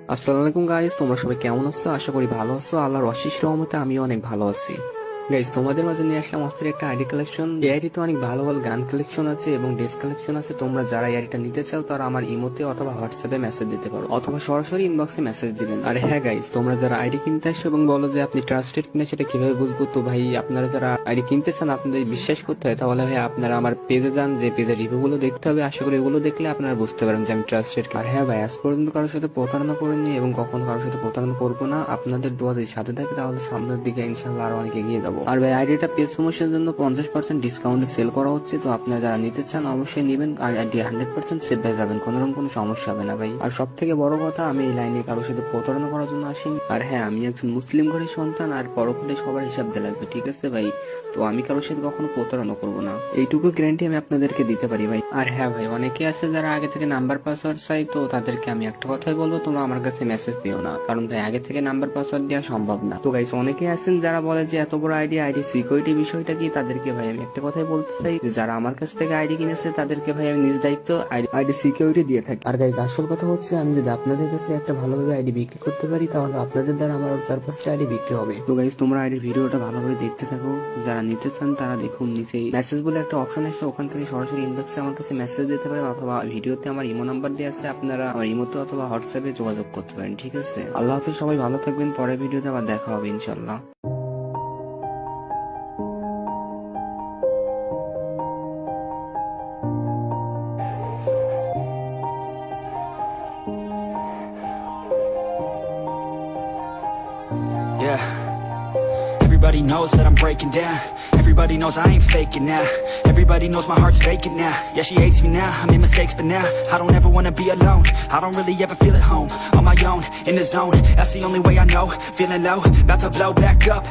আসসালামু আলাইকুম গাইস, তোমরা সবাই কেমন আছো? আশা করি ভালো আছো। আল্লাহর অশেষ রহমতে আমিও অনেক ভালো আছি। গাইস, তোমাদের মাঝে নিয়ে আসলাম অস্থির একটা আইডি কালেকশন। এই আইডিতে অনেক ভালো ভালো গান কালেকশন আছে এবং ড্রেস কালেকশন আছে। তোমরা যারা এই আইডিটা নিতে চাও তারা আমার ইমোতে অথবা হোয়াটসঅ্যাপে মেসেজ দিতে পারো অথবা সরাসরি ইনবক্সে মেসেজ দিবেন। আর হ্যাঁ গাইস, তোমরা যারা আইডি কিনতে আসো এবং বলো যে আপনি ট্রাস্টেড কিনা সেটা কিভাবে বুঝবো? তো ভাই, আপনারা যারা আইডি কিনতে চান আপনাদের বিশ্বাস করতে হয়, তাহলে ভাই আপনারা আমার পেজে যান, যে পেজের রিভিউ গুলো দেখতে হবে। আশা করি এগুলো দেখলে আপনারা বুঝতে পারেন যে আমি ট্রাস্টেড। আর হ্যাঁ ভাই, আজ পর্যন্ত কারোর সাথে প্রতারণা করিনি এবং কখনো কারোর সাথে প্রতারণা করবো না। আপনাদের দোয়া যদি সাথে থাকে তাহলে সামনের দিকে ইনশাল্লাহ আরো অনেক এগিয়ে যাবো। আর ভাই, আইডিটা পেজ প্রমোশনের জন্য 50% ডিসকাউন্টে সেল করা হচ্ছে। তো আপনারা যারা নিতে চান অবশ্যই নিবেন। আর আইডি 100% সেভ হয়ে যাবেন, কোনোরকম কোনো সমস্যা হবে না ভাই। আর সব থেকে বড় কথা, আমি এই লাইনে কারোর সাথে প্রতারণা করার জন্য আসিনি। আর হ্যাঁ, আমি একজন মুসলিম ঘরের সন্তান, আর পরকালে সবার হিসাব দিয়ে লাগবে, ঠিক আছে ভাই? তো আমি কারোর সাথে কখনো প্রতারণা করবো না, এইটুকু গ্যারান্টি আমি আপনাদেরকে দিতে পারি ভাই। আর হ্যাঁ ভাই, অনেকে আছে যারা আগে থেকে নাম্বার পাসওয়ার্ড চাই, তো তাদেরকে আমি একটা কথাই বলবো, তোমরা আমার কাছে মেসেজ দিও না, কারণ ভাই আগে থেকে নাম্বার পাসওয়ার্ড দেওয়া সম্ভব না। তো গাইস, অনেকে আছেন যারা বলে যে এত বড় আইডি সিকিউরিটি বিষয়টা কি, তাদেরকে ভাই আমি একটা কথাই বলতে চাই, যে যারা আমার কাছ থেকে আইডি কিনেছে তাদেরকে ভাই আমি নিজ দায়িত্ব আইডি সিকিউরিটি দিয়ে থাকি। আর গাইস, আসল কথা হচ্ছে, আমি যদি আপনাদের কাছে একটা ভালোভাবে আইডি বিক্রি করতে পারি, তাহলে আপনাদের দ্বারা আমার 4-5টা আইডি বিক্রি হবে। তো গাইস, তোমরা আইডির ভিডিওটা ভালোভাবে দেখতে থাকো। যারা নিতে চান তারা দেখুন, নিচে মেসেজ বলে একটা অপশন আছে, ওখান থেকে সরাসরি ইনবক্সে আমার কাছে মেসেজ দিতে পারেন অথবা ভিডিওতে আমার ইমো নাম্বার দেওয়া আছে, আপনারা আমার ইমোতে অথবা হোয়াটসঅ্যাপে যোগাযোগ করতে পারেন, ঠিক আছে? আল্লাহ হাফিজ, সবাই ভালো থাকবেন। পরের ভিডিওতে আবার দেখা হবে ইনশাল্লাহ। Yeah. Everybody knows that I'm breaking down. Everybody knows I ain't faking now. Everybody knows my heart's vacant now. Yeah, she hates me now, I made mistakes but now I don't ever wanna be alone. I don't really ever feel at home. On my own, in the zone, that's the only way I know. Feeling low, about to blow back up.